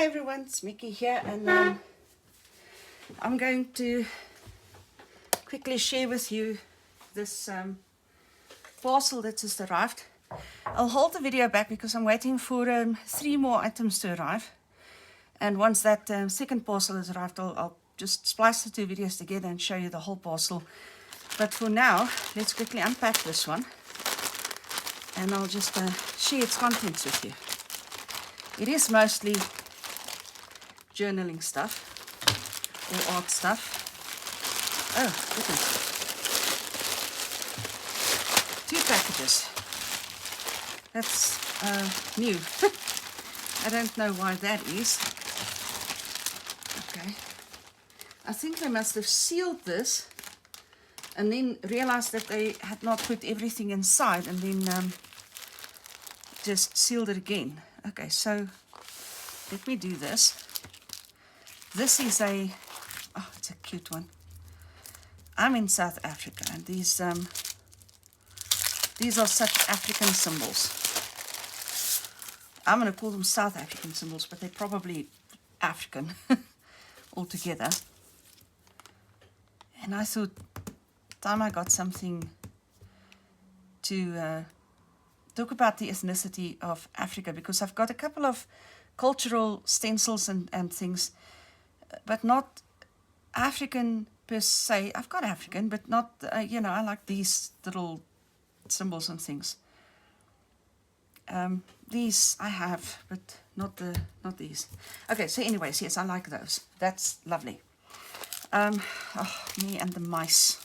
Hi everyone, it's Mickey here, and I'm going to quickly share with you this parcel that just arrived. I'll hold the video back because I'm waiting for 3 more items to arrive, and once that second parcel has arrived, I'll just splice the 2 videos together and show you the whole parcel. But for now, let's quickly unpack this one, and I'll just share its contents with you. It is mostly journaling stuff or art stuff. Oh, goodness. 2 packages. That's new. I don't know why that is. Okay. I think they must have sealed this and then realized that they had not put everything inside and then just sealed it again. Okay, so let me do this. This is it's a cute one. I'm in South Africa, and these are such African symbols. I'm going to call them South African symbols, but they're probably African altogether. And I thought, time I got something to talk about the ethnicity of Africa, because I've got a couple of cultural stencils and things, but not African per se. I've got African, but not, I like these little symbols and things. These I have, but not these. Okay, so anyways, yes, I like those. That's lovely. Me and the mice.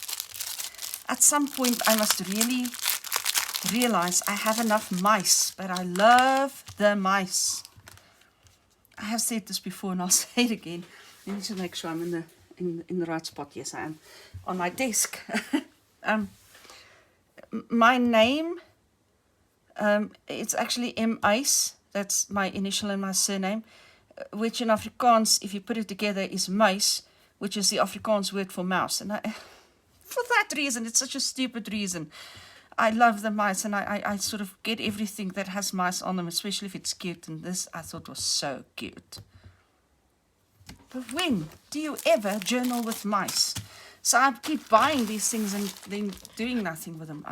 At some point, I must really realize I have enough mice, but I love the mice. I have said this before, and I'll say it again. I need to make sure I'm in the right spot. Yes, I am on my desk. My name, it's actually M. Uys. That's my initial and my surname, which in Afrikaans, if you put it together, is muis, which is the Afrikaans word for mouse. And for that reason, it's such a stupid reason, I love the mice, and I sort of get everything that has mice on them, especially if it's cute. And this I thought was so cute. But when do you ever journal with mice? So I keep buying these things and then doing nothing with them.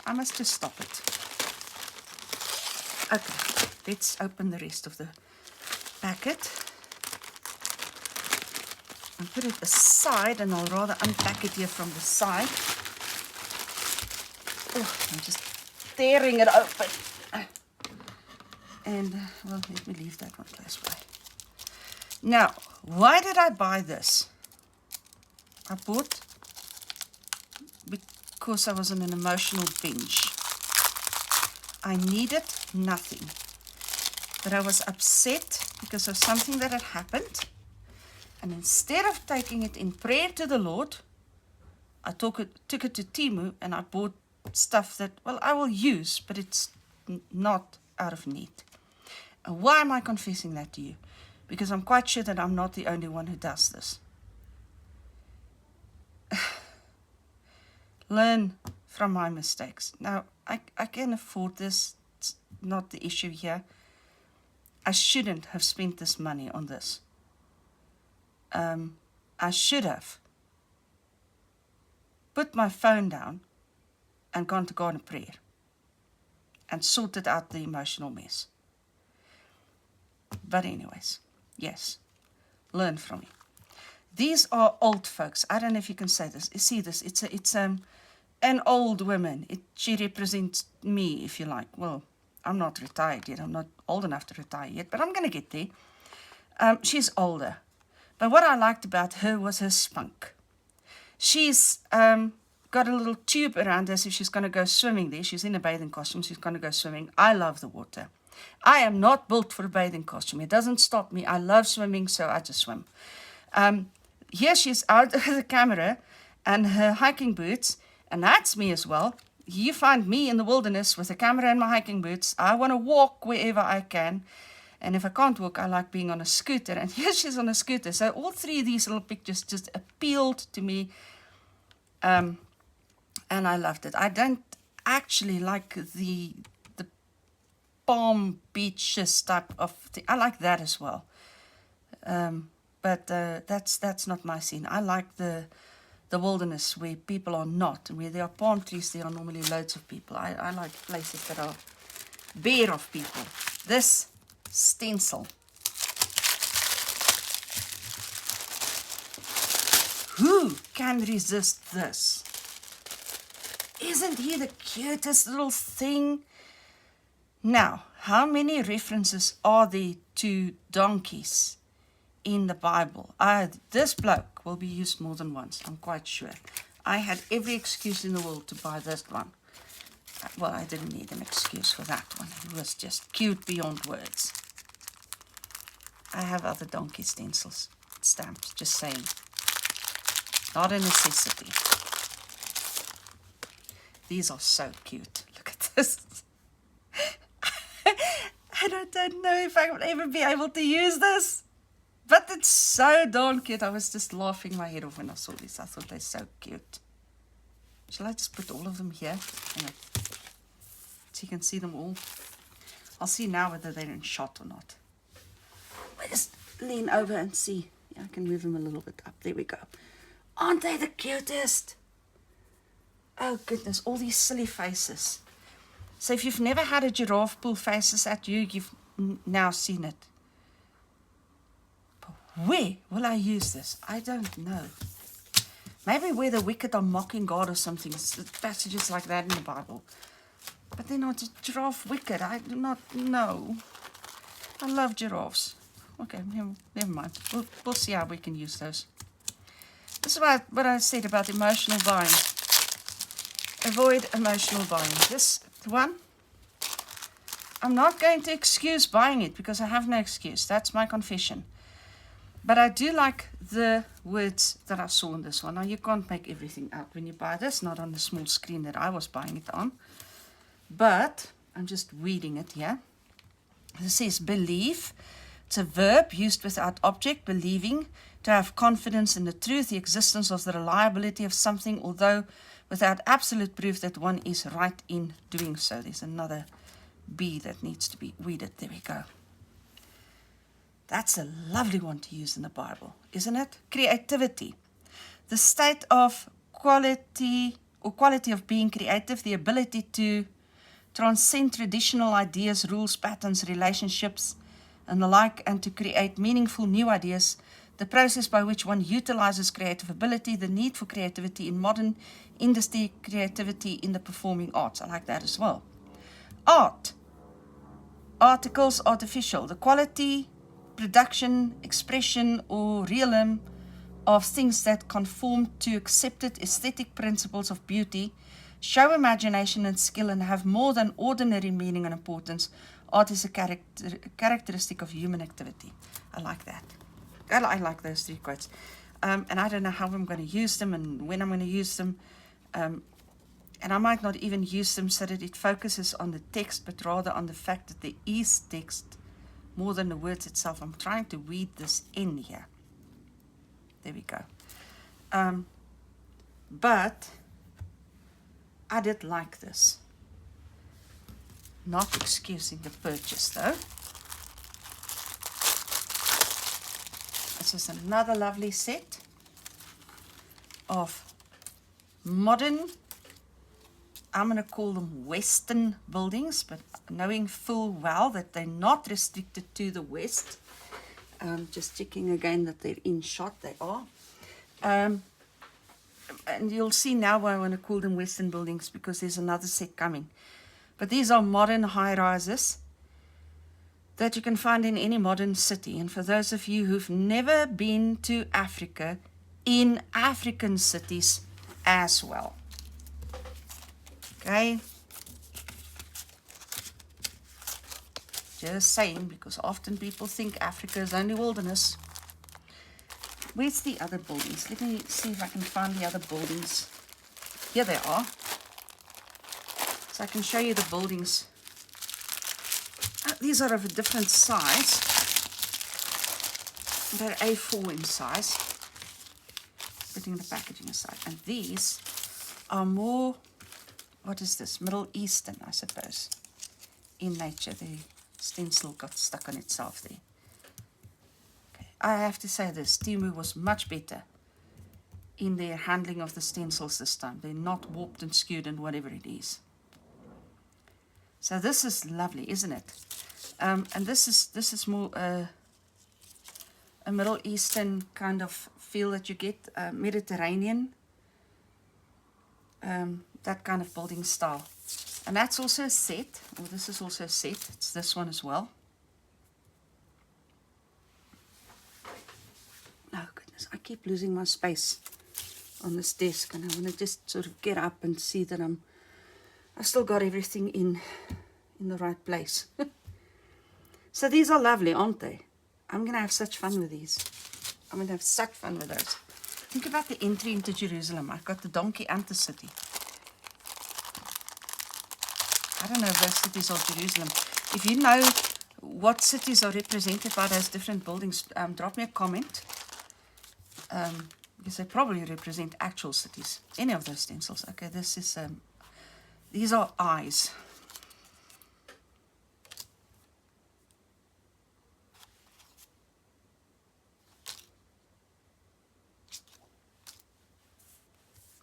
I must just stop it. Okay, let's open the rest of the packet and put it aside, and I'll rather unpack it here from the side. Oh, I'm just tearing it open. And, well, let me leave that one close by. Now, why did I buy this? I bought because I was on an emotional binge. I needed nothing, but I was upset because of something that had happened. And instead of taking it in prayer to the Lord, I took it to Temu, and I bought stuff that, well, I will use, but it's not out of need. And why am I confessing that to you? Because I'm quite sure that I'm not the only one who does this. Learn from my mistakes. Now, I can afford this. It's not the issue here. I shouldn't have spent this money on this. I should have put my phone down and gone to God in prayer and sorted out the emotional mess. But anyways, yes, learn from me. These are old folks. I don't know if you can say this. You see this? It's an old woman. She represents me, if you like. Well, I'm not retired yet. I'm not old enough to retire yet, but I'm going to get there. She's older. But what I liked about her was her spunk. She's got a little tube around her, so she's going to go swimming there. She's in a bathing costume. She's going to go swimming. I love the water. I am not built for a bathing costume. It doesn't stop me. I love swimming, so I just swim. Here she's out with the camera and her hiking boots, and that's me as well. You find me in the wilderness with a camera and my hiking boots. I want to walk wherever I can. And if I can't walk, I like being on a scooter. And here she's on a scooter. So all 3 of these little pictures just appealed to me. And I loved it. I don't actually like the palm beaches type of thing. I like that as well. But that's not my scene. I like the wilderness where people are not. Where there are palm trees, there are normally loads of people. I like places that are bare of people. This stencil. Who can resist this? Isn't he the cutest little thing? Now, how many references are there to donkeys in the Bible? This bloke will be used more than once, I'm quite sure. I had every excuse in the world to buy this one. Well, I didn't need an excuse for that one. It was just cute beyond words. I have other donkey stencils, stamps, just saying. Not a necessity. These are so cute. Look at this. And I don't know if I will ever be able to use this. But it's so darn cute. I was just laughing my head off when I saw this. I thought they're so cute. Shall I just put all of them here? So you can see them all. I'll see now whether they're in shot or not. We'll just lean over and see. Yeah, I can move them a little bit up. There we go. Aren't they the cutest? Oh goodness, all these silly faces. So if you've never had a giraffe pull faces at you, you've now seen it. But where will I use this? I don't know. Maybe where the wicked are mocking God or something. Passages like that in the Bible. But they're not giraffe wicked. I do not know. I love giraffes. Okay, never mind. We'll see how we can use those. This is what I said about emotional buying. Avoid emotional buying. This one, I'm not going to excuse buying it because I have no excuse. That's my confession. But I do like the words that I saw in this one. Now, you can't make everything out when you buy this, not on the small screen that I was buying it on. But I'm just reading it here. This says believe. It's a verb used without object, believing, to have confidence in the truth, the existence of the reliability of something, although without absolute proof that one is right in doing so. There's another B that needs to be weeded. There we go. That's a lovely one to use in the Bible, isn't it? Creativity. The state of quality or quality of being creative, the ability to transcend traditional ideas, rules, patterns, relationships, and the like, and to create meaningful new ideas, the process by which one utilizes creative ability, the need for creativity in modern industry, creativity in the performing arts. I like that as well. Art. Articles, artificial. The quality, production, expression, or realm of things that conform to accepted aesthetic principles of beauty, show imagination and skill, and have more than ordinary meaning and importance. Art is a characteristic of human activity. I like that. I like those three quotes. And I don't know how I'm going to use them and when I'm going to use them. And I might not even use them so that it focuses on the text, but rather on the fact that there is text more than the words itself. I'm trying to weed this in here. There we go. But I did like this. Not excusing the purchase though. This is another lovely set of modern, I'm going to call them Western buildings, but knowing full well that they're not restricted to the West. Just checking again that they're in shot. They are. And you'll see now why I want to call them Western buildings, because there's another set coming. But these are modern high-rises that you can find in any modern city. And for those of you who've never been to Africa, in African cities as well. Okay? Just saying, because often people think Africa is only wilderness. Where's the other buildings? Let me see if I can find the other buildings. Here they are. So I can show you the buildings. These are of a different size. They're A4 in size. Putting the packaging aside. And these are more, what is this? Middle Eastern, I suppose. in nature. The stencil got stuck on itself there. Okay. I have to say this, Temu was much better in their handling of the stencils this time. They're not warped and skewed and whatever it is. So this is lovely, isn't it? And this is more a Middle Eastern kind of feel that you get, Mediterranean, that kind of building style. And that's also a set, or this is also a set. It's this one as well. Oh goodness, I keep losing my space on this desk, and I want to just sort of get up and see that I've still got everything in the right place. So these are lovely, aren't they? I'm going to have such fun with these. I'm going to have such fun with those. Think about the entry into Jerusalem. I've got the donkey and the city. I don't know if those cities are Jerusalem. If you know what cities are represented by those different buildings, drop me a comment. Because they probably represent actual cities. Any of those stencils. Okay, this is, these are eyes.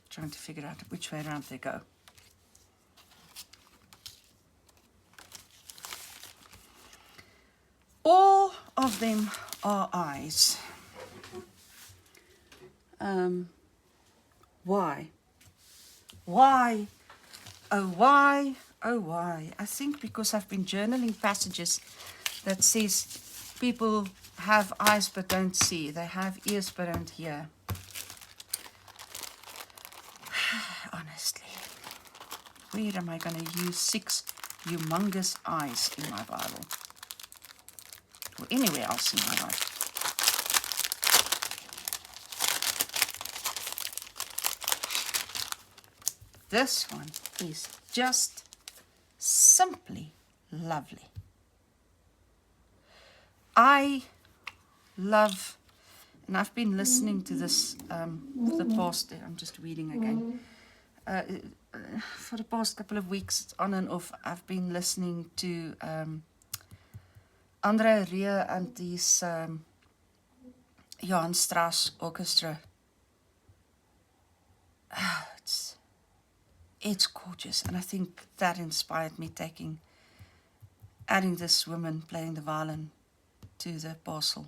Trying to figure out which way around they go. All of them are eyes. Why? Why? Oh, why? Oh, why? I think because I've been journaling passages that says people have eyes but don't see. They have ears but don't hear. Honestly, where am I going to use 6 humongous eyes in my Bible? Or anywhere else in my life? This one is just simply lovely. I love, and I've been listening to this for the past, I'm just reading again, for the past couple of weeks, on and off, I've been listening to Andre Rieu and his Johann Strauss Orchestra. It's gorgeous, and I think that inspired me adding this woman playing the violin to the parcel.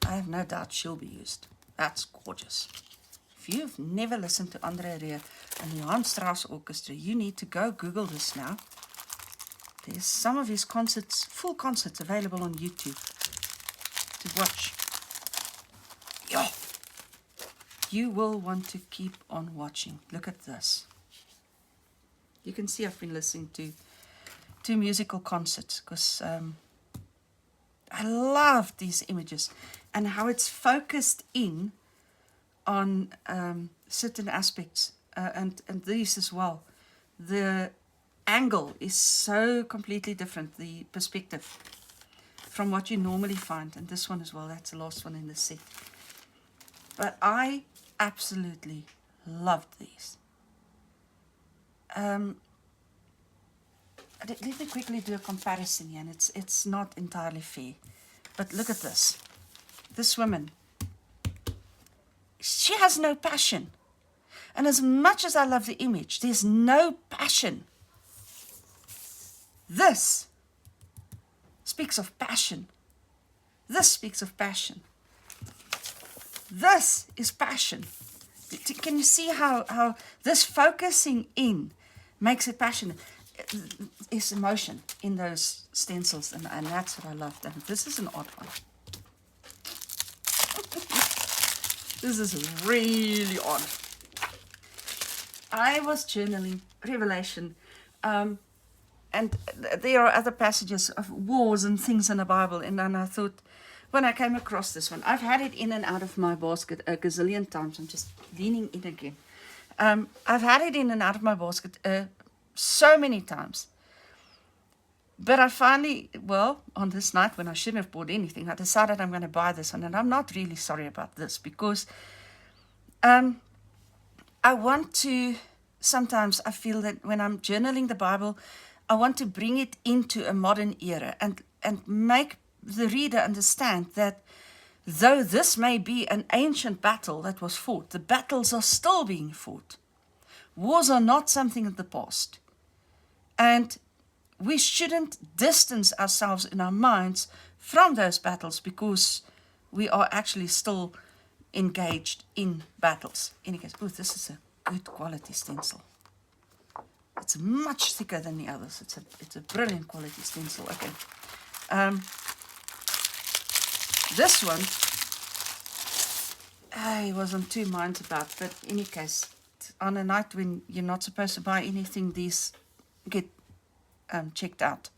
I have no doubt she'll be used. That's gorgeous. If you've never listened to Andre Rieu and the Johann Strauss Orchestra, you need to go Google this now. There's some of his concerts, full concerts, available on YouTube to watch. Yeah. You will want to keep on watching. Look at this. You can see I've been listening to 2 musical concerts because I love these images and how it's focused in on certain aspects and these as well. The angle is so completely different, the perspective, from what you normally find. And this one as well, that's the last one in the set. But I absolutely loved these. Let me quickly do a comparison here, and it's not entirely fair. But look at this. This woman, she has no passion. And as much as I love the image, there's no passion. This speaks of passion. This speaks of passion. This is passion. Can you see how this focusing in makes it passionate? It's emotion in those stencils, and that's what I loved. And this is an odd one. This is really odd. I was journaling Revelation, and there are other passages of wars and things in the Bible, and then I thought, when I came across this one, I've had it in and out of my basket a gazillion times. I'm just leaning in again. I've had it in and out of my basket so many times. But I finally, well, on this night when I shouldn't have bought anything, I decided I'm going to buy this one. And I'm not really sorry about this because I want to, sometimes I feel that when I'm journaling the Bible, I want to bring it into a modern era and make the reader understand that though this may be an ancient battle that was fought, the battles are still being fought. Wars are not something of the past. And we shouldn't distance ourselves in our minds from those battles because we are actually still engaged in battles. In any case, oh, this is a good quality stencil. It's much thicker than the others. It's a brilliant quality stencil. Okay. This one, I was on two minds about, but in any case, on a night when you're not supposed to buy anything, these get checked out.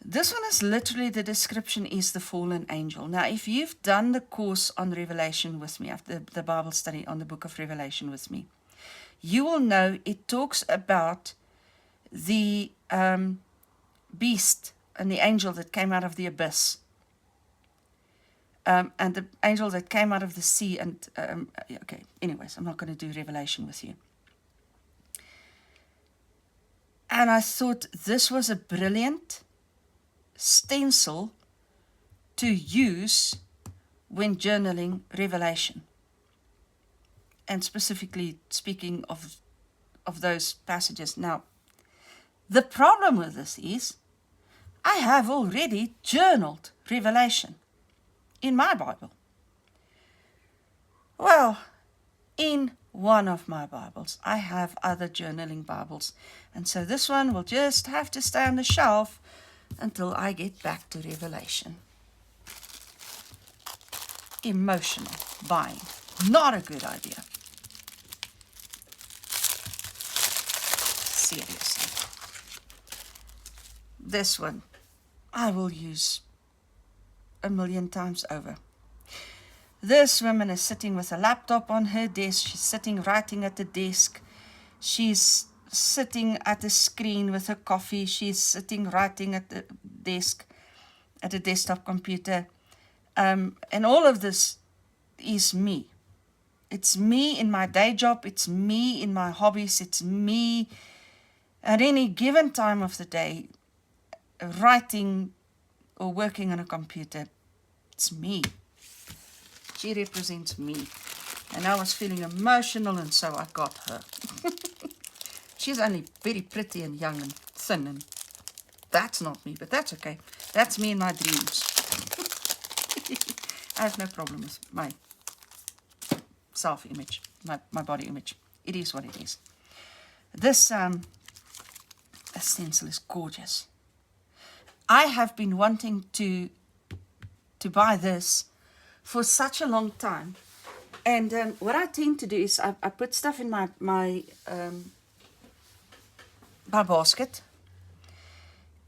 This one is literally, the description is the fallen angel. Now, if you've done the course on Revelation with me, after the Bible study on the book of Revelation with me, you will know it talks about the beast and the angel that came out of the abyss. And the angel that came out of the sea. And okay, anyways, I'm not going to do Revelation with you. And I thought this was a brilliant stencil to use when journaling Revelation. And specifically speaking of those passages. Now, the problem with this is I have already journaled Revelation in my Bible. Well, in one of my Bibles. I have other journaling Bibles. And so this one will just have to stay on the shelf until I get back to Revelation. Emotional buying. Not a good idea. Seriously. This one I will use 1,000,000 times over. This woman is sitting with a laptop on her desk. She's sitting writing at the desk. She's sitting at the screen with her coffee. She's sitting writing at the desk, at a desktop computer. And all of this is me. It's me in my day job. It's me in my hobbies. It's me at any given time of the day writing or working on a computer. It's me. She represents me. And I was feeling emotional, and so I got her. She's only very pretty and young and thin, and that's not me, but that's okay. That's me in my dreams. I have no problem with my self-image, my body image. It is what it is. This stencil is gorgeous. I have been wanting to buy this for such a long time. And what I tend to do is I put stuff in my basket,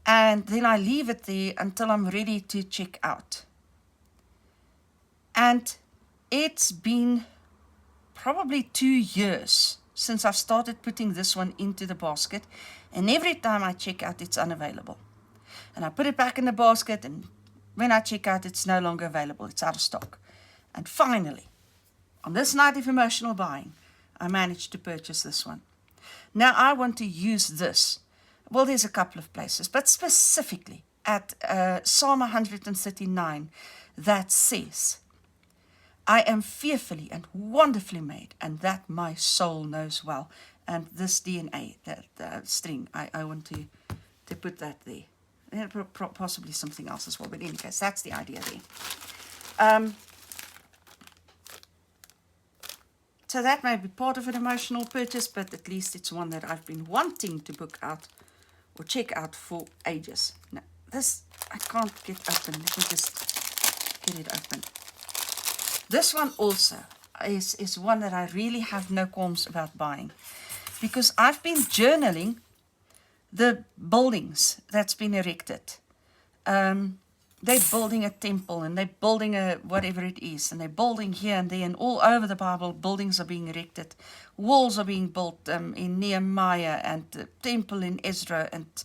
and then I leave it there until I'm ready to check out. And it's been probably 2 years since I've started putting this one into the basket, and every time I check out, it's unavailable. And I put it back in the basket, and when I check out, it's no longer available. It's out of stock. And finally, on this night of emotional buying, I managed to purchase this one. Now I want to use this. Well, there's a couple of places, but specifically at Psalm 139 that says, I am fearfully and wonderfully made, and that my soul knows well. And this DNA, that string, I want to put that there. And possibly something else as well, but in any case, that's the idea there. So that may be part of an emotional purchase, but at least it's one that I've been wanting to book out or check out for ages. Now, this I can't get open. Let me just get it open. This one also is one that I really have no qualms about buying, because I've been journaling the buildings that's been erected. They're building a temple, and they're building a whatever it is, and they're building here and there, and all over the Bible, buildings are being erected. Walls are being built in Nehemiah, and the temple in Ezra, and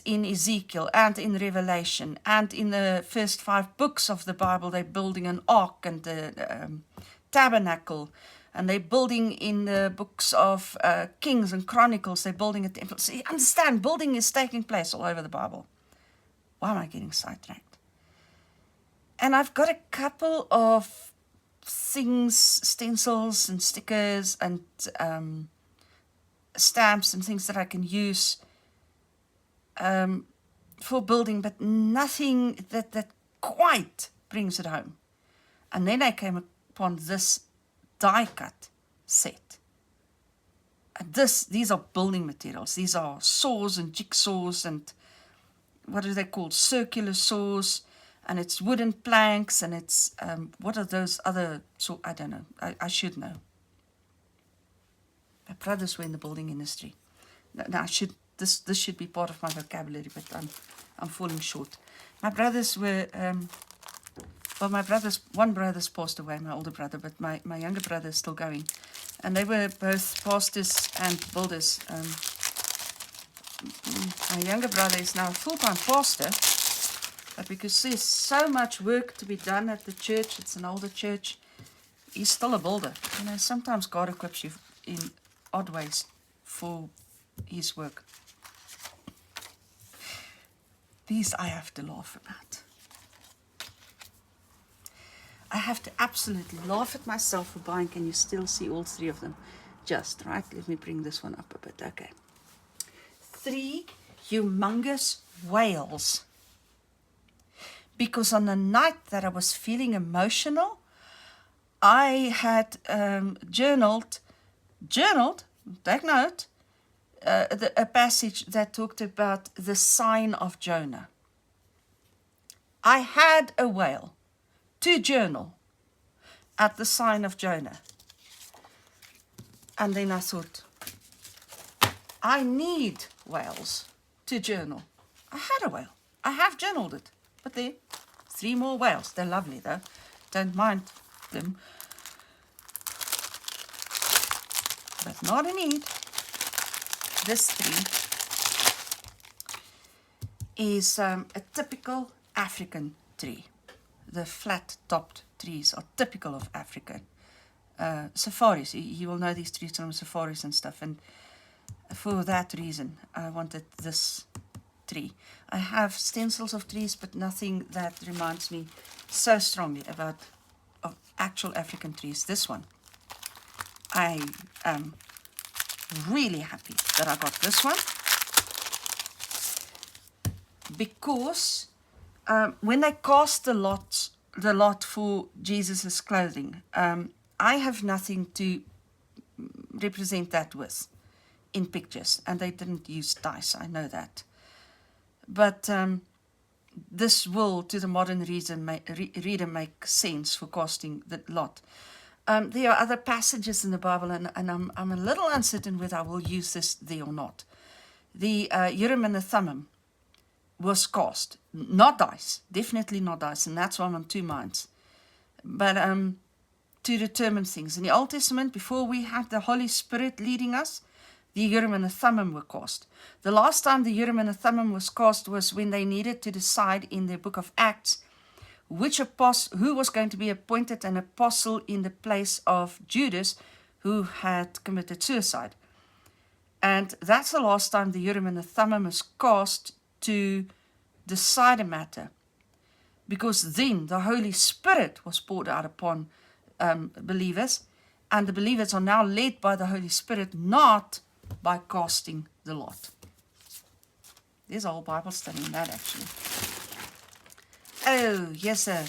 in Ezekiel, and in Revelation, and in the first 5 books of the Bible, they're building an ark and the tabernacle. And they're building in the books of Kings and Chronicles, they're building a temple. So you understand, building is taking place all over the Bible. Why am I getting sidetracked? And I've got a couple of things, stencils and stickers and stamps and things that I can use for building, but nothing that quite brings it home. And then I came upon this die cut set. And these are building materials. These are saws and jigsaws and what are they called? Circular saws. And it's wooden planks and it's, what are those other, so I don't know. I should know. My brothers were in the building industry. Now this should be part of my vocabulary, but I'm falling short. My brothers were, one brother's passed away, my older brother, but my younger brother is still going. And they were both pastors and builders. My younger brother is now a full-time pastor, but because there's so much work to be done at the church, it's an older church, he's still a builder. You know, sometimes God equips you in odd ways for his work. These I have to laugh about. I have to absolutely laugh at myself for buying. Can you still see all three of them? Just, right? Let me bring this one up a bit. Okay. 3 humongous whales. Because on the night that I was feeling emotional, I had journaled, take note, a passage that talked about the sign of Jonah. I had a whale to journal at the sign of Jonah. And then I thought, I need whales to journal. I had a whale. I have journaled it. But there, 3 more whales. They're lovely though. Don't mind them. But not a need. This tree is a typical African tree. The flat-topped trees are typical of African safaris. You will know these trees from safaris and stuff. And for that reason, I wanted this tree. I have stencils of trees, but nothing that reminds me so strongly about actual African trees. This one, I am really happy that I got this one, because when they cast the lot for Jesus's clothing, I have nothing to represent that with in pictures, and they didn't use dice. I know that. But this will, to the modern reader, make sense for casting the lot. There are other passages in the Bible, and I'm a little uncertain whether I will use this there or not. The Urim and the Thummim was cast, not dice, definitely not dice, and that's why I'm on 2 minds. But to determine things. In the Old Testament, before we had the Holy Spirit leading us, the Urim and the Thummim were cast. The last time the Urim and the Thummim was cast was when they needed to decide in the book of Acts who was going to be appointed an apostle in the place of Judas, who had committed suicide. And that's the last time the Urim and the Thummim was cast to decide a matter. Because then the Holy Spirit was poured out upon believers, and the believers are now led by the Holy Spirit, not by casting the lot. There's a whole Bible study in that, actually. Oh, yes, a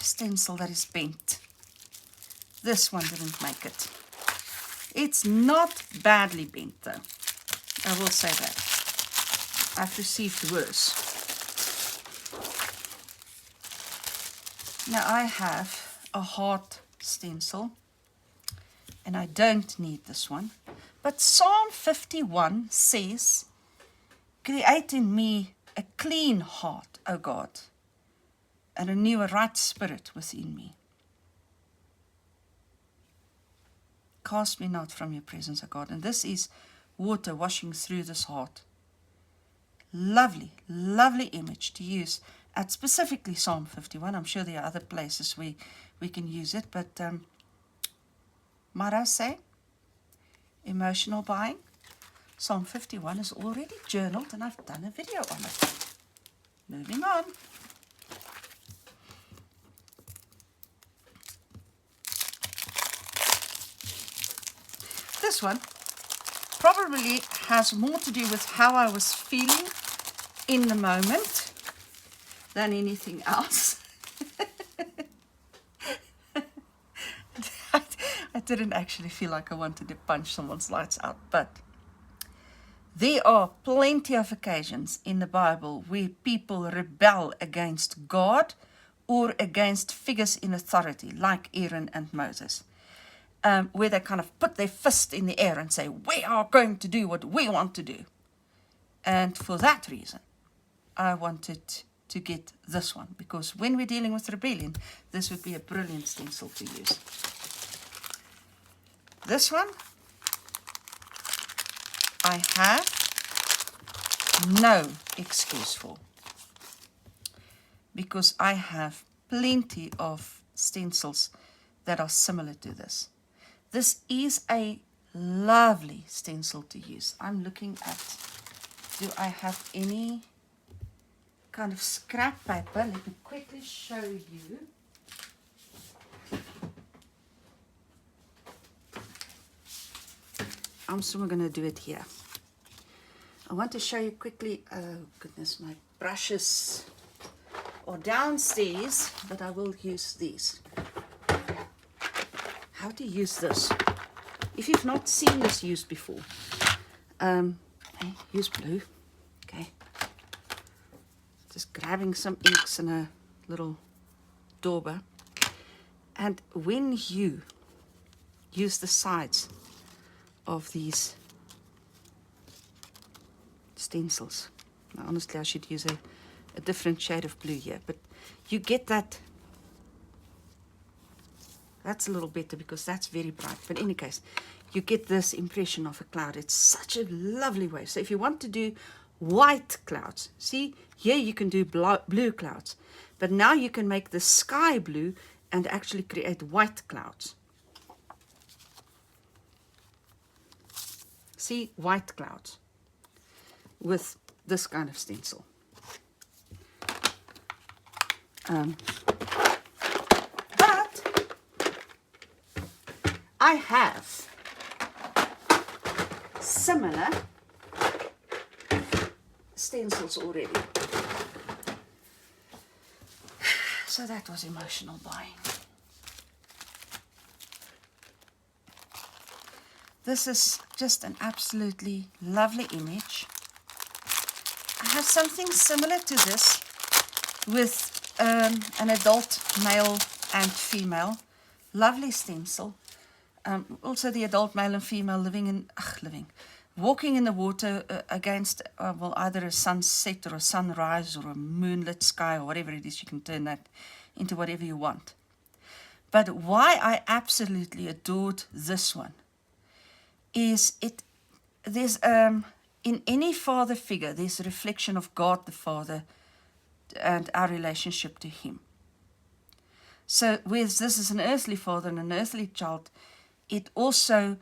stencil that is bent. This one didn't make it. It's not badly bent, though. I will say that. I've received worse. Now, I have a heart stencil, and I don't need this one. But Psalm 51 says, "Create in me a clean heart, O God, and renew a right spirit within me. Cast me not from your presence, O God." And this is water washing through this heart. Lovely, lovely image to use at specifically Psalm 51. I'm sure there are other places where we can use it. But might I say, emotional buying. Psalm 51 is already journaled and I've done a video on it. Moving on. This one probably has more to do with how I was feeling in the moment than anything else. I didn't actually feel like I wanted to punch someone's lights out, but there are plenty of occasions in the Bible where people rebel against God or against figures in authority, like Aaron and Moses, where they kind of put their fist in the air and say, we are going to do what we want to do. And for that reason, I wanted to get this one, because when we're dealing with rebellion, this would be a brilliant stencil to use. This one, I have no excuse for, because I have plenty of stencils that are similar to this. This is a lovely stencil to use. I'm looking at, do I have any kind of scrap paper? Let me quickly show you. I'm still going to do it here. I want to show you quickly. Oh goodness, my brushes are downstairs, but I will use these. How to use this. If you've not seen this used before, use blue. Okay. Just grabbing some inks and a little dauber. And when you use the sides of these stencils, now honestly I should use a different shade of blue here, but you get that. That's a little better because that's very bright, but in any case you get this impression of a cloud. It's such a lovely way. So if you want to do white clouds, see here you can do blue clouds, but now you can make the sky blue and actually create white clouds. See, white clouds with this kind of stencil. But I have similar stencils already. So that was emotional buying. This is just an absolutely lovely image. I have something similar to this with an adult male and female. Lovely stencil. Also the adult male and female walking in the water against well, either a sunset or a sunrise or a moonlit sky or whatever it is. You can turn that into whatever you want. But why I absolutely adored this one is there's in any father figure there's a reflection of God the Father and our relationship to him. So whereas this is an earthly father and an earthly child, it also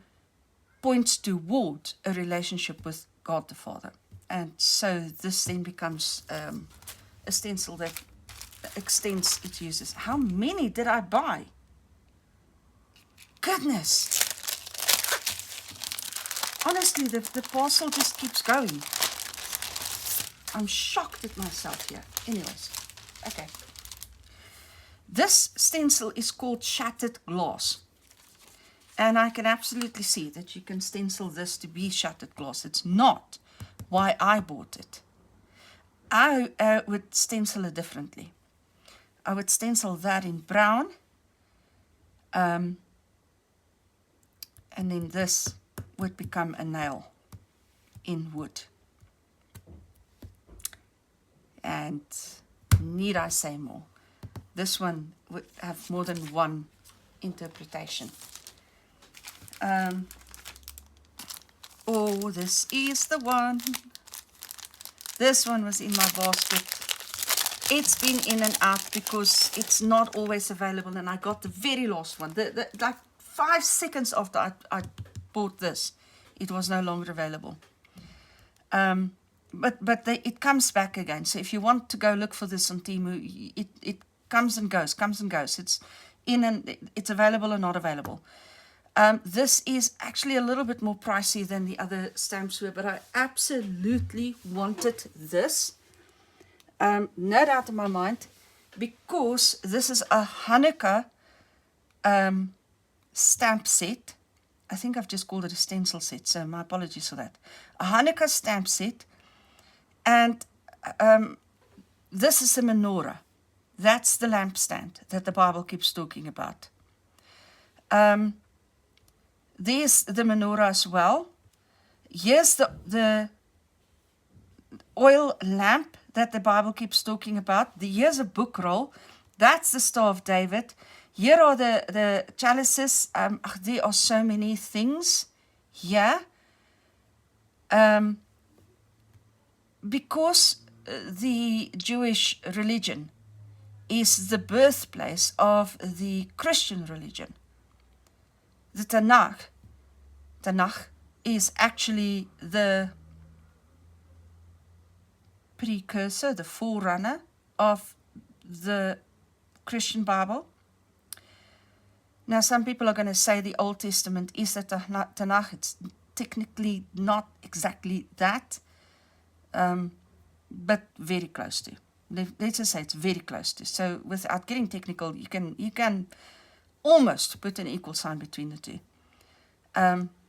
points toward a relationship with God the Father. And so this then becomes a stencil that extends its uses. How many did I buy? Goodness! Honestly, the parcel just keeps going. I'm shocked at myself here. Anyways, okay. This stencil is called Shattered Glass. And I can absolutely see that you can stencil this to be shattered glass. It's not why I bought it. I would stencil it differently. I would stencil that in brown. And then this would become a nail in wood. And need I say more? This one would have more than one interpretation. Oh, this is the one. This one was in my basket It's been in and out because it's not always available, and I got the very last one. Like 5 seconds after I bought this, it was no longer available. But it comes back again. So if you want to go look for this on Temu, it comes and goes, It's in and it's available or not available. This is actually a little bit more pricey than the other stamps were, but I absolutely wanted this. No doubt in my mind, because this is a Hanukkah stamp set. I think I've just called it a stencil set, so my apologies for that. A Hanukkah stamp set, and this is the menorah. That's the lampstand that the Bible keeps talking about. There's the menorah as well. Here's the oil lamp that the Bible keeps talking about. Here's a book roll. That's the Star of David. Here are the chalices. There are so many things here. Because the Jewish religion is the birthplace of the Christian religion. The Tanakh is actually the precursor, the forerunner of the Christian Bible. Now, some people are going to say the Old Testament is the Tanakh. It's technically not exactly that, but very close to. Let's just say it's very close to. So, without getting technical, you can almost put an equal sign between the two.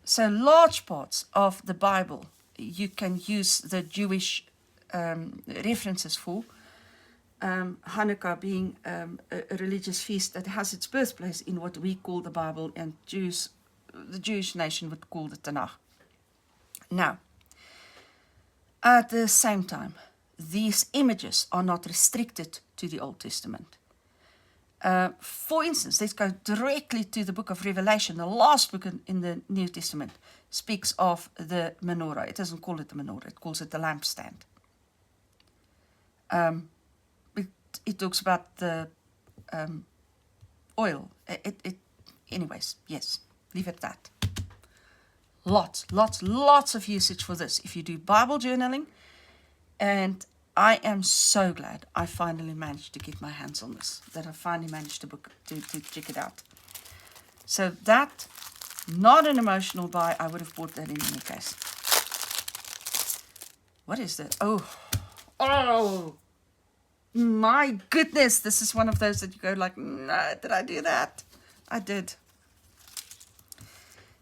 So, large parts of the Bible you can use the Jewish references for. Hanukkah being a religious feast that has its birthplace in what we call the Bible, and the Jewish nation would call the Tanakh. Now, at the same time, these images are not restricted to the Old Testament. For instance, let's go directly to the book of Revelation. The last book in the New Testament speaks of the menorah. It doesn't call it the menorah, it calls it the lampstand. It talks about the oil. Anyways, yes, leave it at that. Lots of usage for this if you do Bible journaling. And I am so glad I finally managed to get my hands on this, that I finally managed to check it out. So that, not an emotional buy. I would have bought that in any case. What is that? Oh, my goodness. This is one of those that you go like, no, did I do that? I did.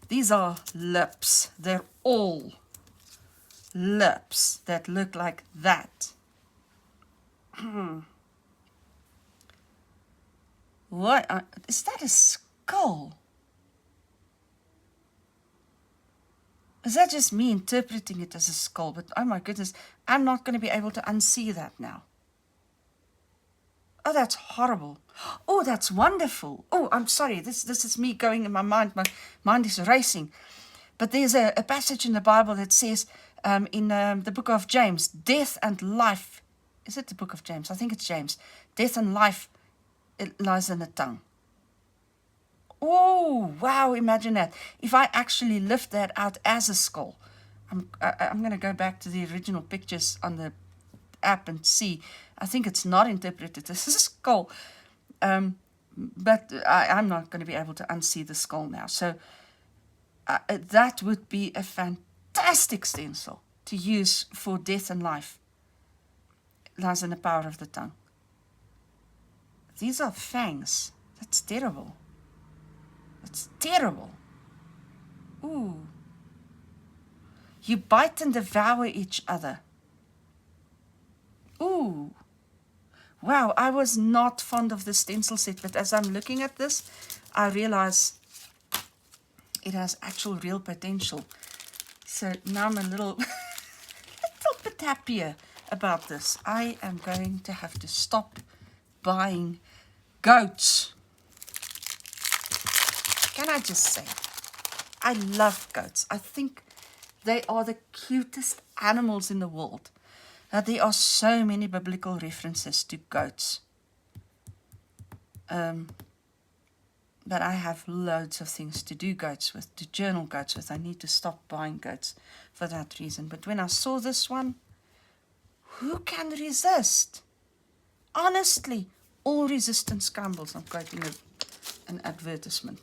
These are lips. They're all lips that look like that. What? Is that a skull? Is that just me interpreting it as a skull? But oh my goodness, I'm not going to be able to unsee that now. Oh, that's horrible. Oh, that's wonderful. Oh, I'm sorry. This is me going in my mind. My mind is racing. But there's a passage in the Bible that says in the book of James, death and life. Is it the book of James? I think it's James. Death and life, it lies in the tongue. Oh, wow, imagine that. If I actually lift that out as a skull, I'm going to go back to the original pictures on the app and see. I think it's not interpreted as a skull. But I'm not going to be able to unsee the skull now. So that would be a fantastic stencil to use for death and life. It lies in the power of the tongue. These are fangs. That's terrible. That's terrible. Ooh. You bite and devour each other. Ooh. Wow, I was not fond of the stencil set, but as I'm looking at this, I realize it has actual real potential. So now I'm a little bit happier about this. I am going to have to stop buying goats. Can I just say, I love goats. I think they are the cutest animals in the world. There are so many biblical references to goats. But I have loads of things to do goats with, to journal goats with. I need to stop buying goats for that reason. But when I saw this one, who can resist? Honestly, all resistance crumbles. I'm quoting an advertisement.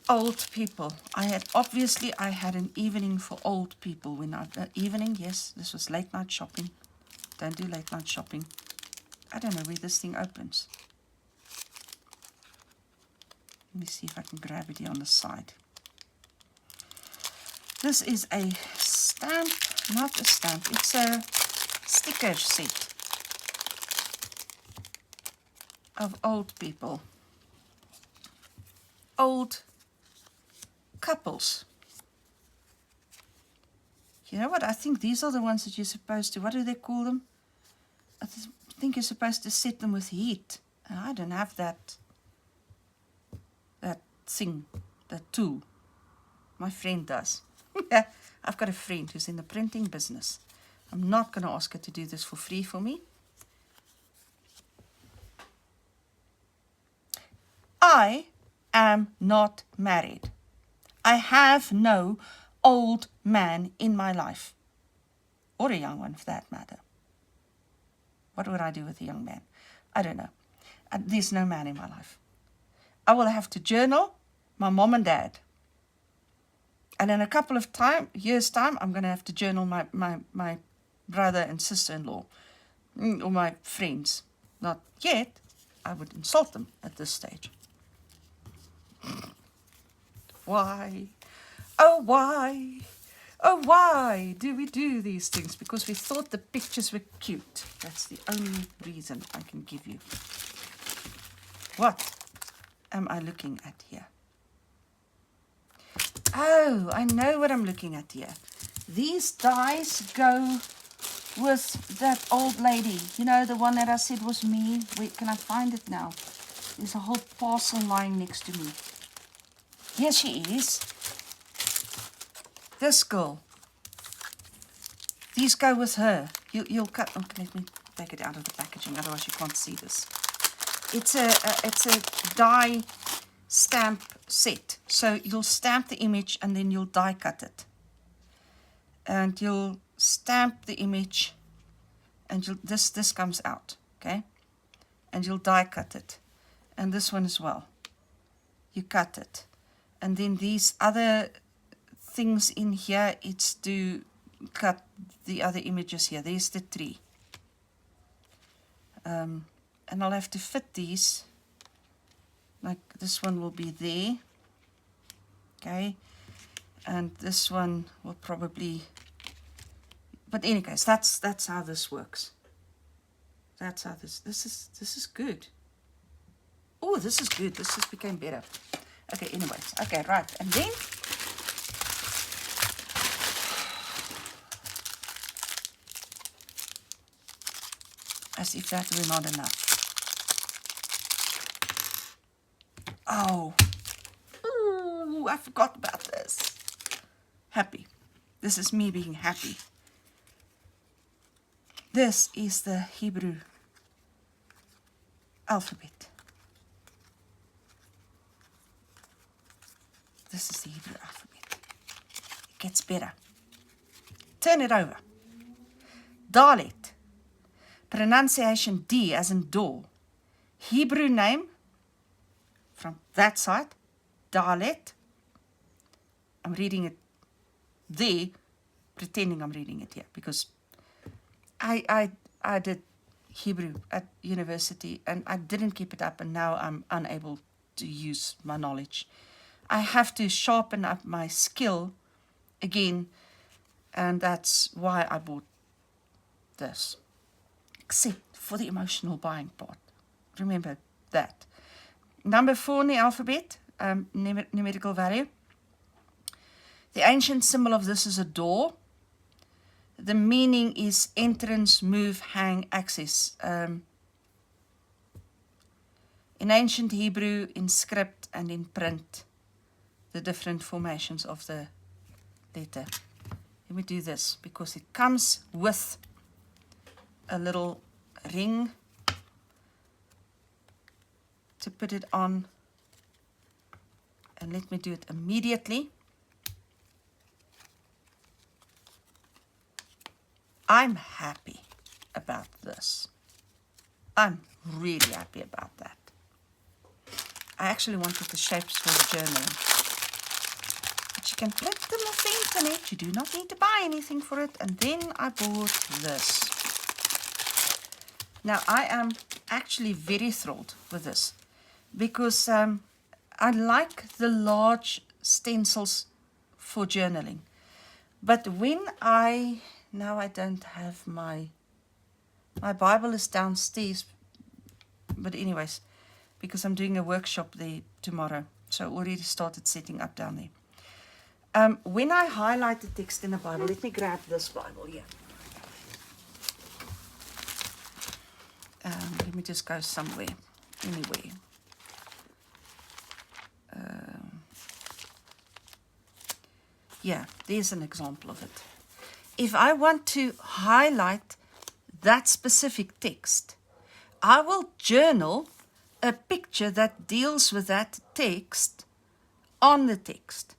Old people. I had an evening for old people. Evening, yes, this was late night shopping. Don't do late night shopping. I don't know where this thing opens. Let me see if I can grab it here on the side. This is a stamp, not a stamp, it's a sticker set of old people. Old couples. You know what? I think these are the ones that you're supposed to, what do they call them? I think you're supposed to set them with heat. I don't have that thing, that tool. My friend does. I've got a friend who's in the printing business. I'm not going to ask her to do this for free for me. I am not married. I have no old man in my life. Or a young one for that matter. What would I do with a young man? I don't know. There's no man in my life. I will have to journal my mom and dad. And in a couple of years' time, I'm going to have to journal my brother and sister-in-law. Or my friends. Not yet. I would insult them at this stage. Why? Oh, why? Oh, why do we do these things? Because we thought the pictures were cute. That's the only reason I can give you. What am I looking at here? Oh, I know what I'm looking at here. These dies go with that old lady. You know, the one that I said was me. Wait, can I find it now? There's a whole parcel lying next to me. Here she is. This girl. These go with her. You'll cut. Oh, let me take it out of the packaging, otherwise you can't see this. It's a die stamp set. So you'll stamp the image and then you'll die cut it. And you'll stamp the image, and this comes out, okay? And you'll die cut it. And this one as well. You cut it. And then these other things in here, it's to cut the other images here. There's the tree. And I'll have to fit these. Like this one will be there. Okay. And this one will probably... But in any case, that's how this works. That's how this is good. Oh, this is good. This just became better. Okay, anyways. Okay, right. And then as if that were not enough. Oh. Ooh, I forgot about this. Happy. This is me being happy. This is the Hebrew alphabet. This is the Hebrew alphabet. It gets better. Turn it over. Dalet. Pronunciation D as in door. Hebrew name from that side. Dalet. I'm reading it there, pretending I'm reading it here, because I did Hebrew at university and I didn't keep it up, and now I'm unable to use my knowledge. I have to sharpen up my skill again, and that's why I bought this. Except for the emotional buying part. Remember that. Number 4 in the alphabet, numerical value. The ancient symbol of this is a door. The meaning is entrance, move, hang, access. In ancient Hebrew, in script and in print, the different formations of the letter let me do this, because it comes with a little ring to put it on. And let me do it immediately. I'm happy about this. I'm really happy about that. I actually wanted the shapes for the journaling. But you can print them off the internet. You do not need to buy anything for it. And then I bought this. Now, I am actually very thrilled with this, because I like the large stencils for journaling. But when now I don't have my Bible is downstairs, but anyways, because I'm doing a workshop there tomorrow, so I already started setting up down there. When I highlight the text in the Bible, let me grab this Bible here. Let me just go somewhere, anywhere. Yeah, there's an example of it. If I want to highlight that specific text, I will journal a picture that deals with that text on the text.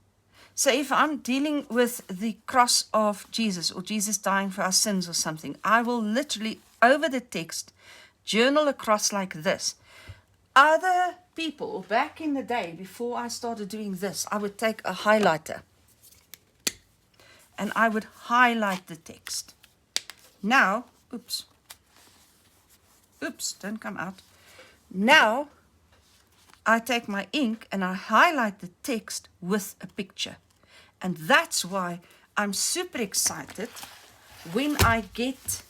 So if I'm dealing with the cross of Jesus, or Jesus dying for our sins or something, I will literally, over the text, journal a cross like this. Other people, back in the day, before I started doing this, I would take a highlighter and I would highlight the text. Now, oops, don't come out. Now, I take my ink and I highlight the text with a picture. And that's why I'm super excited when I get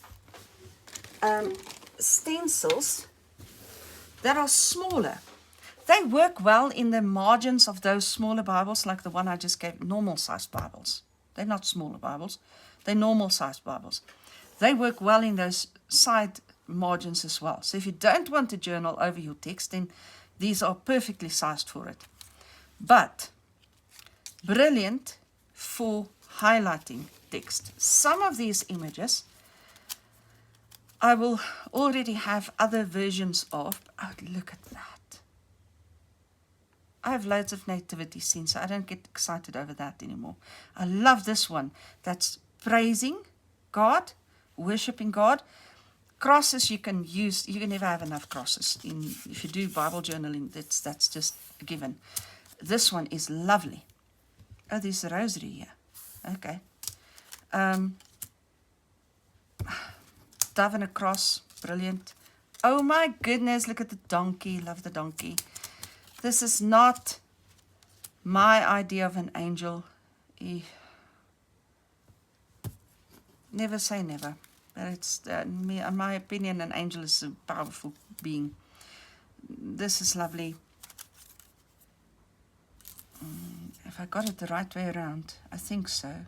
stencils that are smaller. They work well in the margins of those smaller Bibles, like the one I just gave, normal-sized Bibles. They're not smaller Bibles. They're normal-sized Bibles. They work well in those side margins as well. So if you don't want to journal over your text, then these are perfectly sized for it. But brilliant for highlighting text. Some of these images I will already have other versions of. Oh, look at that. I have loads of nativity scenes, so I don't get excited over that anymore. I love this one. That's praising God, worshiping God. Crosses you can use. You can never have enough crosses. If you do Bible journaling, that's just a given. This one is lovely. Oh, there's a rosary here. Okay. Dove and a cross. Brilliant. Oh my goodness, look at the donkey. Love the donkey. This is not my idea of an angel. Never say never. But it's, in my opinion, an angel is a powerful being. This is lovely. If I got it the right way around, I think so.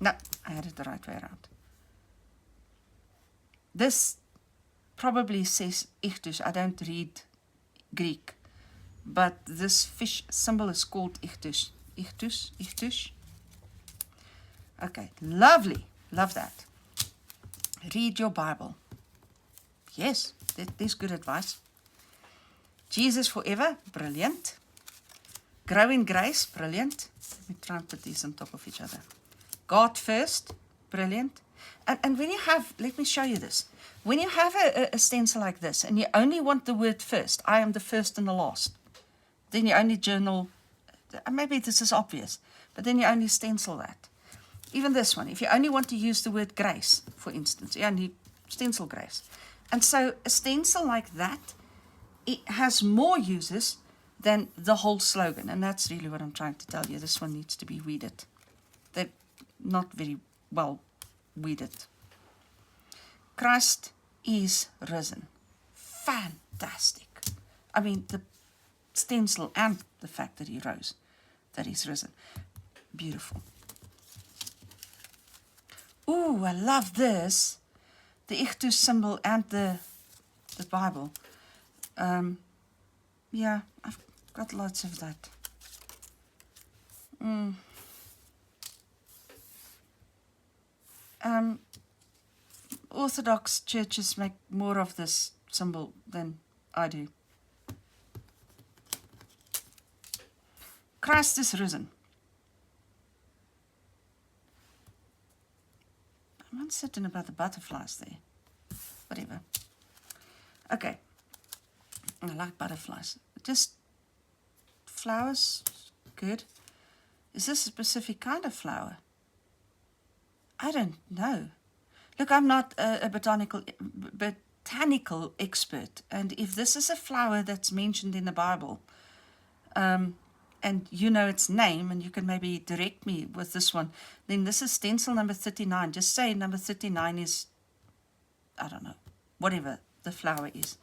No, I had it the right way around. This probably says ichthus. I don't read Greek. But this fish symbol is called ichthus. Ichthus. Okay, lovely. Love that. Read your Bible. Yes, there's good advice. Jesus forever, brilliant. Grow in grace, brilliant. Let me try and put these on top of each other. God first, brilliant. And when you have, let me show you this. When you have a stencil like this and you only want the word first, I am the first and the last, then you only journal, maybe this is obvious, but then you only stencil that. Even this one, if you only want to use the word grace, for instance, you only stencil grace. And so a stencil like that, it has more uses than the whole slogan. And that's really what I'm trying to tell you. This one needs to be weeded. They're not very well weeded. Christ is risen. Fantastic. I mean, the stencil and the fact that he rose, that he's risen. Beautiful. Ooh, I love this. The ichthus symbol and the Bible. Yeah, I've got lots of that. Orthodox churches make more of this symbol than I do. Christ is risen. I'm uncertain about the butterflies there. Whatever. Okay. I like butterflies. Just flowers, good. Is this a specific kind of flower? I don't know. Look, I'm not a botanical expert, and if this is a flower that's mentioned in the Bible, and you know its name, and you can maybe direct me with this one, then this is stencil number 39. Just say number 39 is, I don't know, whatever the flower is.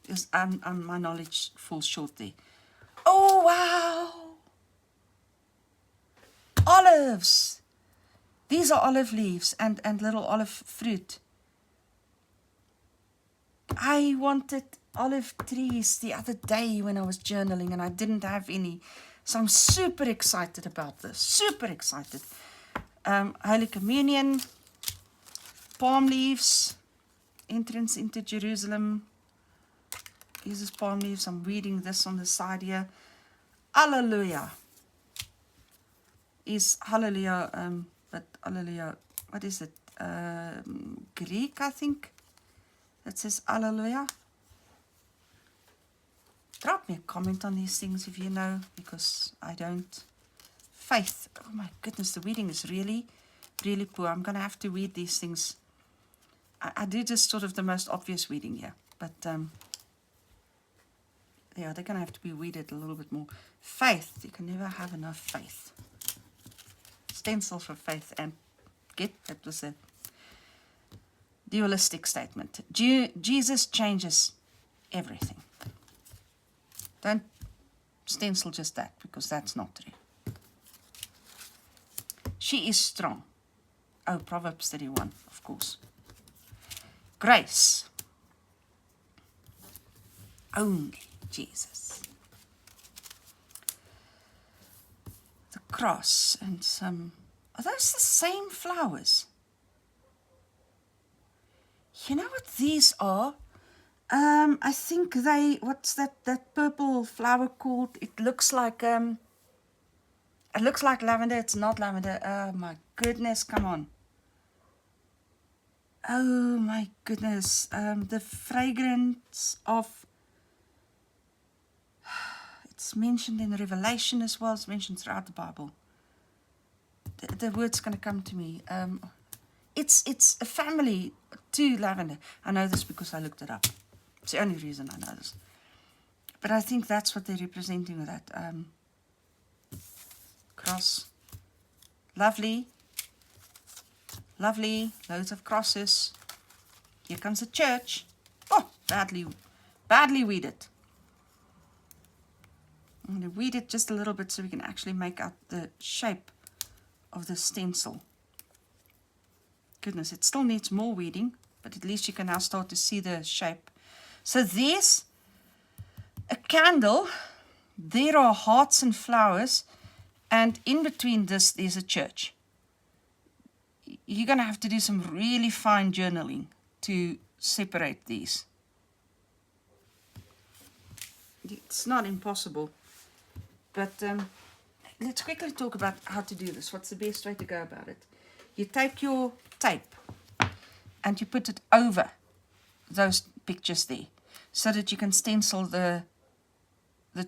Because my knowledge falls short there. Oh, wow! Olives! These are olive leaves and little olive fruit. I wanted olive trees the other day when I was journaling, and I didn't have any. So I'm super excited about this. Super excited. Holy Communion, palm leaves, entrance into Jerusalem. Uses palm leaves. I'm reading this on the side here. Hallelujah. Is hallelujah, but hallelujah, what is it? Greek, I think. That says hallelujah. Drop me a comment on these things if you know, because I don't. Faith. Oh my goodness, the reading is really, really poor. I'm going to have to read these things. I do just sort of the most obvious reading here, but yeah, they're going to have to be weeded a little bit more. Faith. You can never have enough faith. Stencil for faith, and that was a dualistic statement. Jesus changes everything. Don't stencil just that, because that's not true. She is strong. Oh, Proverbs 31, of course. Grace. Only Jesus. The cross and some... Are those the same flowers? You know what these are? I think what's that purple flower called? It looks like lavender. It's not lavender. Oh my goodness, come on. Oh my goodness. The fragrance of, it's mentioned in Revelation as well. It's mentioned throughout the Bible. The word's going to come to me. It's a family to lavender. I know this because I looked it up. It's the only reason I know this. But I think that's what they're representing with that. Cross. Lovely. Lovely. Loads of crosses. Here comes the church. Oh, badly weeded. I'm going to weed it just a little bit so we can actually make out the shape of the stencil. Goodness, it still needs more weeding, but at least you can now start to see the shape. So there's a candle, there are hearts and flowers, and in between this there's a church. You're going to have to do some really fine journaling to separate these. It's not impossible, but let's quickly talk about how to do this. What's the best way to go about it? You take your tape and you put it over those pictures there so that you can stencil the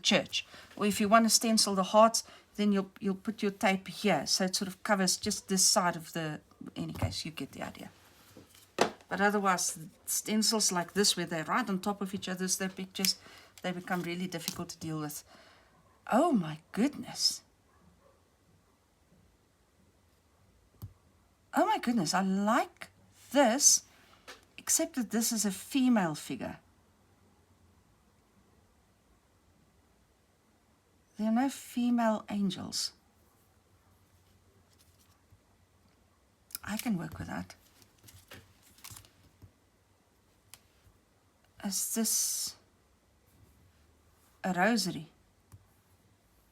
church. Or if you want to stencil the hearts, then you'll put your tape here so it sort of covers just this side of the, in any case, you get the idea. But otherwise, stencils like this, where they're right on top of each other, their pictures, they become really difficult to deal with. Oh my goodness. Oh my goodness, I like this, except that this is a female figure. There are no female angels. I can work with that. Is this a rosary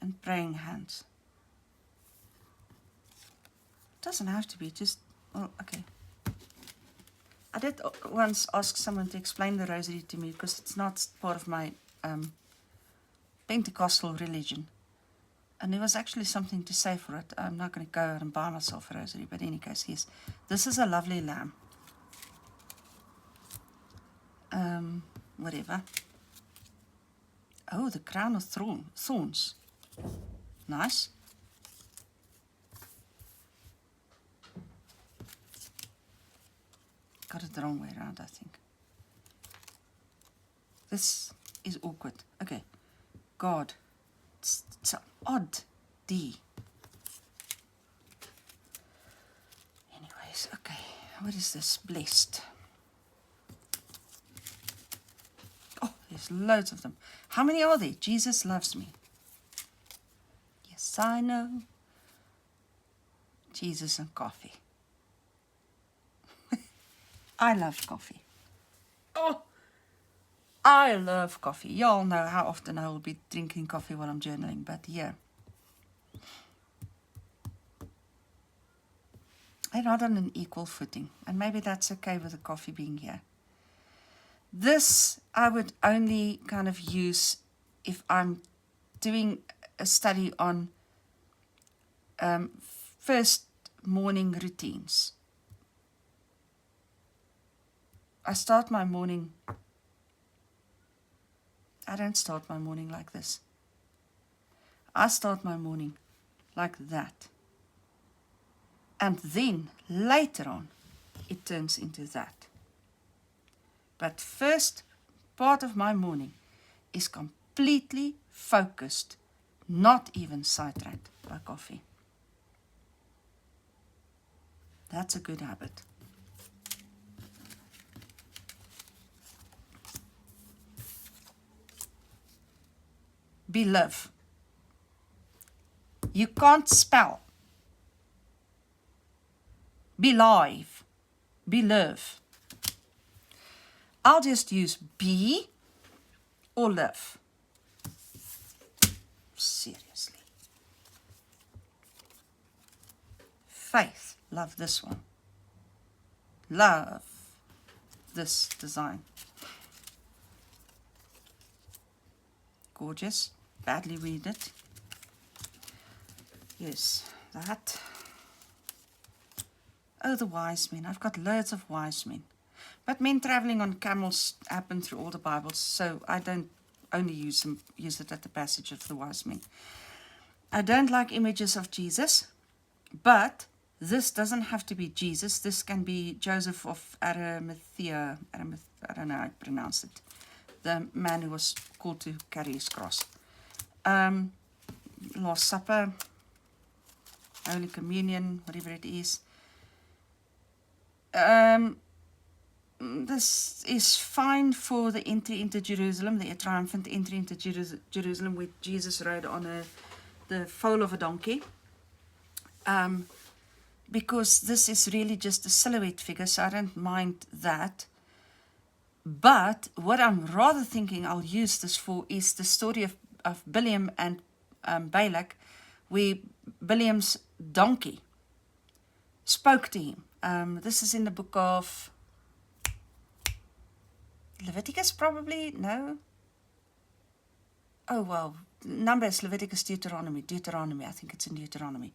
and praying hands? doesn't have to be, just, well, okay. I did once ask someone to explain the rosary to me because it's not part of my Pentecostal religion. And there was actually something to say for it. I'm not going to go out and buy myself a rosary, but in any case, yes. This is a lovely lamb. Whatever. Oh, the crown of thorns. Nice. Got it the wrong way around, I think. This is awkward. Okay. God. It's an odd D. Anyways, okay. What is this? Blessed. Oh, there's loads of them. How many are there? Jesus loves me. Yes, I know. Jesus and coffee. I love coffee. Oh, I love coffee. You all know how often I will be drinking coffee while I'm journaling, but yeah. I'm not on an equal footing, and maybe that's okay with the coffee being here. This I would only kind of use if I'm doing a study on first morning routines. I start my morning, I don't start my morning like this. I start my morning like that. And then, later on, it turns into that. But first part of my morning is completely focused, not even sidetracked by coffee. That's a good habit. Believe. You can't spell. Believe. Believe. I'll just use be or live. Seriously. Faith. Love this one. Love this design. Gorgeous. Badly weeded. Yes, that. Oh, the wise men. I've got loads of wise men. But men traveling on camels happen through all the Bibles, so I don't only use it at the passage of the wise men. I don't like images of Jesus, but this doesn't have to be Jesus. This can be Joseph of Arimathea. I don't know how to pronounce it. The man who was called to carry his cross. Last Supper, Holy Communion, whatever it is. This is fine for the entry into Jerusalem, the triumphant entry into Jerusalem, where Jesus rode on the foal of a donkey. Because this is really just a silhouette figure, so I don't mind that. But what I'm rather thinking I'll use this for is the story of Biliam and Balak, where Biliam's donkey spoke to him. This is in the book of Leviticus, probably? No? Oh, well, Numbers, Leviticus, Deuteronomy, I think it's in Deuteronomy.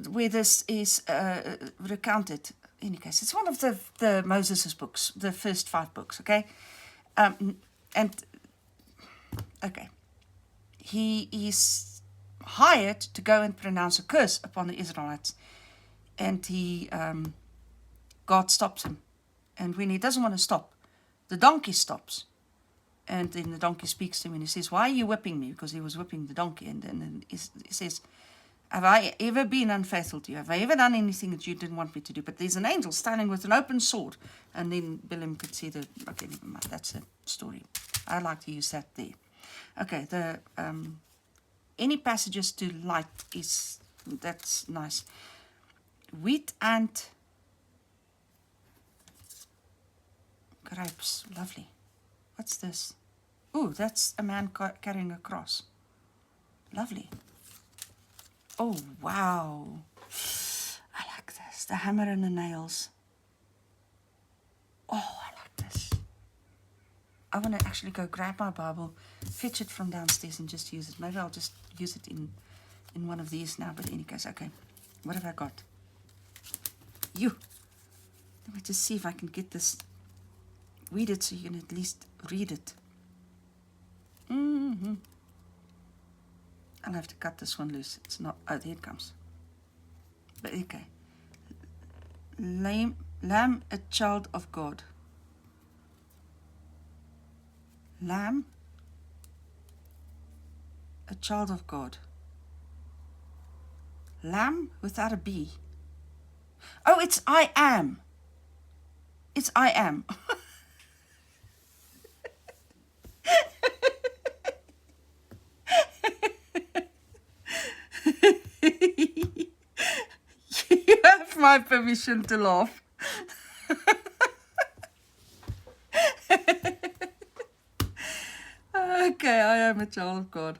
Where this is recounted. In any case, it's one of the Moses' books, the first 5 books, okay? Okay. He is hired to go and pronounce a curse upon the Israelites. And God stops him. And when he doesn't want to stop, the donkey stops. And then the donkey speaks to him and he says, "Why are you whipping me?" Because he was whipping the donkey. And then he says, "Have I ever been unfaithful to you? Have I ever done anything that you didn't want me to do?" But there's an angel standing with an open sword. And then Biliam could see okay, never mind, that's a story. I like to use that there. Okay, any passages to light that's nice. Wheat and grapes, lovely. What's this? Oh, that's a man carrying a cross. Lovely. Oh, wow. It's the hammer and the nails. Oh, I like this. I want to actually go grab my Bible, fetch it from downstairs and just use it. Maybe I'll just use it in one of these now, but in any case, okay. What have I got? Let me just see if I can get this, read it so you can at least read it. I'll have to cut this one loose. It's not, oh, there it comes. But okay. Lamb, a child of God. Lamb, a child of God. Lamb without a B. Oh, it's I am. It's I am. You have my permission to laugh. Okay, I am a child of God.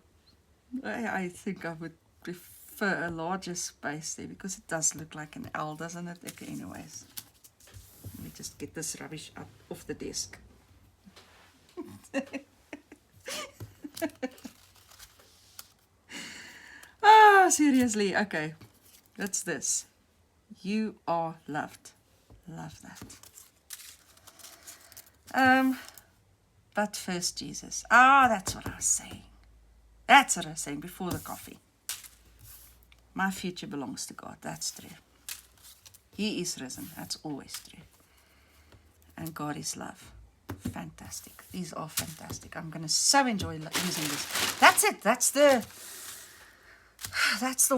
I think I would prefer a larger space there because it does look like an L, doesn't it? Okay, anyways. Let me just get this rubbish up off the desk. Ah, seriously. Okay, that's this. You are loved. Love that. But first, Jesus. Ah, that's what I was saying. That's what I was saying before the coffee. My future belongs to God. That's true. He is risen. That's always true. And God is love. Fantastic. These are fantastic. I'm going to so enjoy using this. That's it. That's the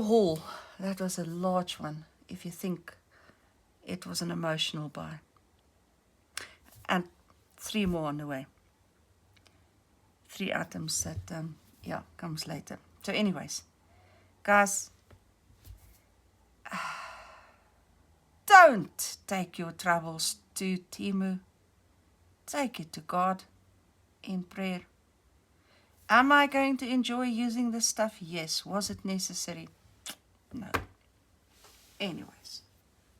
haul. That was a large one, if you think it was an emotional buy. And 3 more on the way. 3 items that, comes later. So anyways, guys, don't take your troubles to Temu. Take it to God in prayer. Am I going to enjoy using this stuff? Yes. Was it necessary? No. Anyways,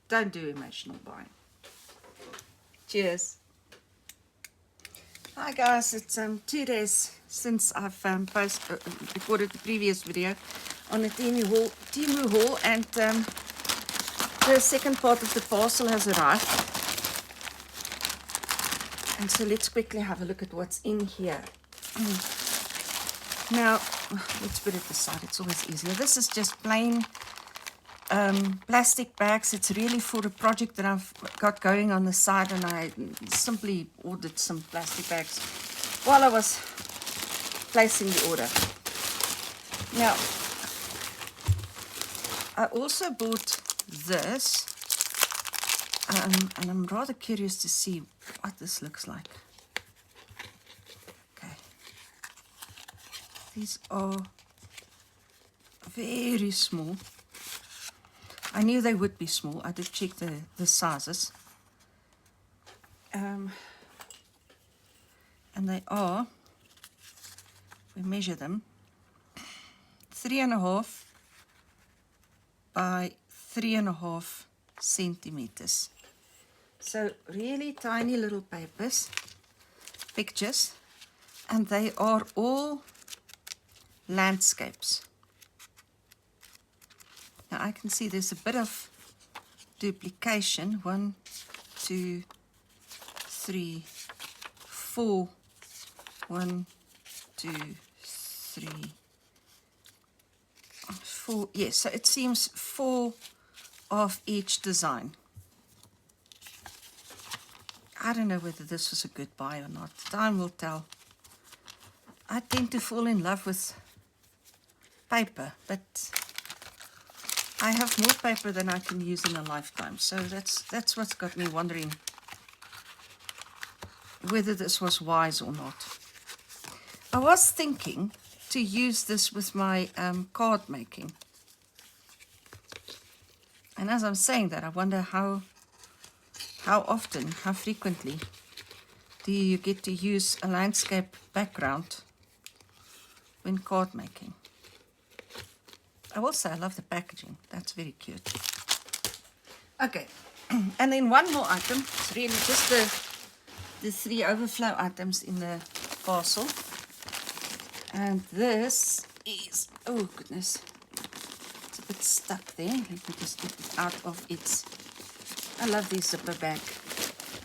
don't do emotional buying. Cheers. Hi guys, it's 2 days since I've recorded the previous video on the Temu haul, and the second part of the parcel has arrived. And so let's quickly have a look at what's in here. Now, let's put it aside, it's always easier. This is just plain plastic bags. It's really for a project that I've got going on the side, and I simply ordered some plastic bags while I was placing the order. Now, I also bought this, and I'm rather curious to see what this looks like. Okay, these are very small. I knew they would be small. I did check the sizes. And they are, we measure them, 3.5 by 3.5 centimeters. So really tiny little pictures, and they are all landscapes. Now I can see there's a bit of duplication. 1, 2, 3, 4. 1, 2, 3, 4. Yes, so it seems 4 of each design. I don't know whether this was a good buy or not. Time will tell. I tend to fall in love with paper, but I have more paper than I can use in a lifetime. So that's what's got me wondering whether this was wise or not. I was thinking to use this with my card making. And as I'm saying that, I wonder how often, how frequently do you get to use a landscape background when card making? I will say I love the packaging. That's very cute. Okay, and then one more item. It's really just the 3 overflow items in the parcel. And this is, oh goodness, it's a bit stuck there. Let me just get it out of its, I love these zipper bag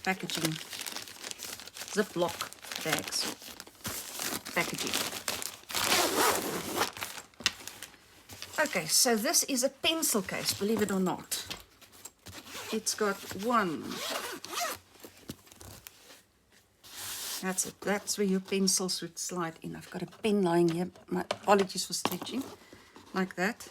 packaging, Ziploc bags packaging. Okay, so this is a pencil case, believe it or not. It's got one. That's it. That's where your pencils would slide in. I've got a pen lying here. My apologies for stretching. Like that.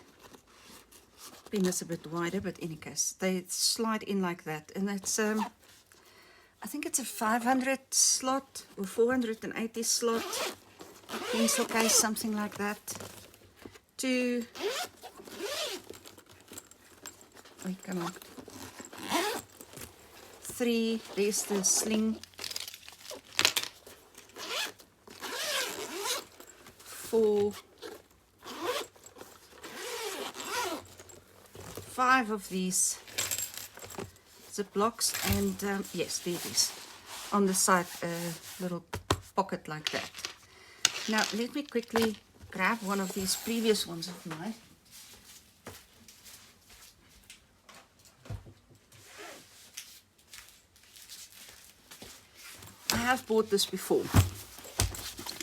Pen is a bit wider, but in any case, they slide in like that. And it's, I think it's a 500 slot or 480 slot pencil case, something like that. 2. Oh, come on. 3, there's the sling. 4, 5 of these Ziplocs, and yes, there it is. On the side, a little pocket like that. Now, let me quickly grab one of these previous ones of mine. I have bought this before,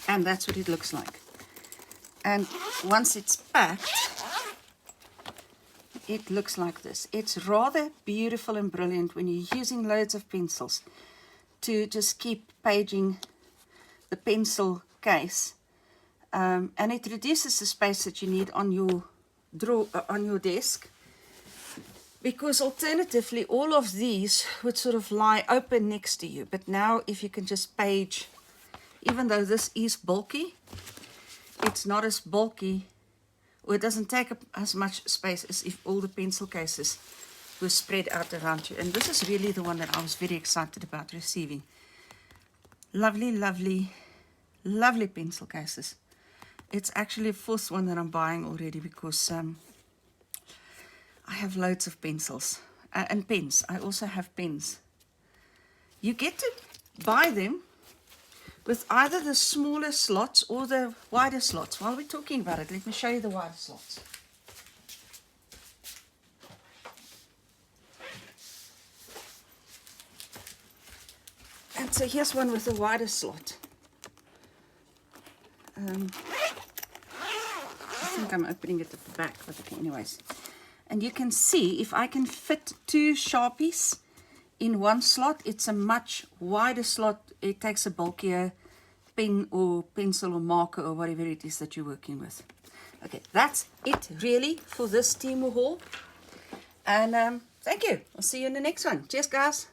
and that's what it looks like. And once it's packed, it looks like this. It's rather beautiful and brilliant when you're using loads of pencils to just keep paging the pencil case, and it reduces the space that you need on your drawer, on your desk. Because alternatively, all of these would sort of lie open next to you. But now, if you can just page, even though this is bulky, it's not as bulky, or it doesn't take up as much space as if all the pencil cases were spread out around you. And this is really the one that I was very excited about receiving. Lovely, lovely, lovely pencil cases. It's actually the 4th one that I'm buying already because I have loads of pencils and pens. I also have pens. You get to buy them with either the smaller slots or the wider slots. While we're talking about it, let me show you the wider slots. And so here's one with a wider slot. I think I'm opening it at the back, but okay, anyways. And you can see if I can fit 2 Sharpies in one slot, it's a much wider slot. It takes a bulkier pen or pencil or marker or whatever it is that you're working with. Okay, that's it really for this Temu haul. And thank you. I'll see you in the next one. Cheers, guys.